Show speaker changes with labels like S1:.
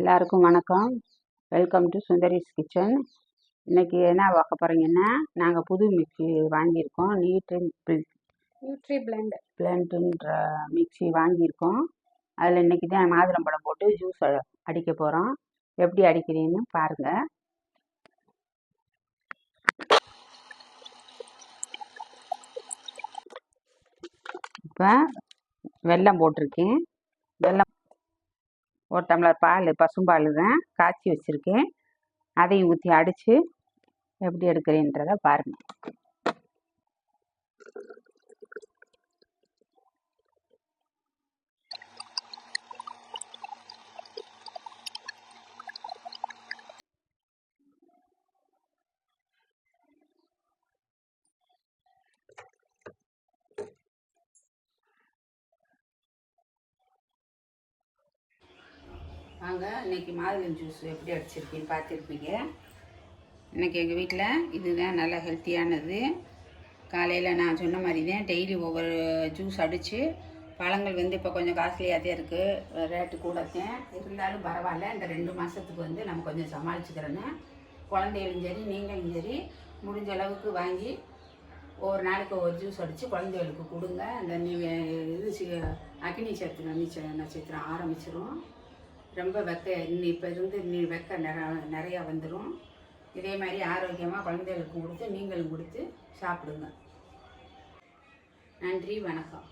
S1: எல்லாருக்கும் வணக்கம். Welcome to Sundari's kitchen. இன்றைக்கி என்ன பார்க்க போகிறீங்கன்னா, நாங்கள் புது மிக்சி வாங்கியிருக்கோம். நியூட்ரி பிளெண்டுன்ற மிக்சி வாங்கியிருக்கோம். அதில் இன்றைக்கி தான் மாதுளம்பழம் போட்டு ஜூஸ் அடிக்க போகிறோம். எப்படி அடிக்கிறீன்னு பாருங்கள். இப்போ வெல்லம் போட்டிருக்கேன். வெல்லம் ஒரு டம்ளர் பால், பசும்பால் தான் காய்ச்சி வச்சுருக்கேன். அதையும் ஊற்றி அடித்து எப்படி எடுக்கிறேன்றதை பாருங்கள். வாங்க, இன்றைக்கி மாதுளம் ஜூஸ் எப்படி அடிச்சிருக்கேன்னு பார்த்துருப்பீங்க. இன்றைக்கி எங்கள் வீட்டில் இதுதான் நல்லா ஹெல்த்தியானது. காலையில் நான் சொன்ன மாதிரி தான் டெய்லி ஒவ்வொரு ஜூஸ் அடித்து, பழங்கள் இப்போ கொஞ்சம் காஸ்ட்லியாக தான் இருக்குது, ரேட்டு கூடத்தேன் இருந்தாலும் பரவாயில்ல. இந்த 2 மாதத்துக்கு நம்ம கொஞ்சம் சமாளிச்சுக்கிறேன்னு குழந்தைகளும் சரி நீங்களும் சரி முடிஞ்ச அளவுக்கு வாங்கி ஒவ்வொரு நாளைக்கு ஒவ்வொரு ஜூஸ் அடித்து குழந்தைகளுக்கு கொடுங்க. அந்த அக்னி நட்சத்திரம் ஆரம்பிச்சிடும். ரொம்ப இப்போ இருந்து வெக்க நிறையா வந்துடும். இதே மாதிரி ஆரோக்கியமாக குழந்தைகளுக்கு கொடுத்து நீங்களும் கொடுத்து சாப்பிடுங்க. நன்றி, வணக்கம்.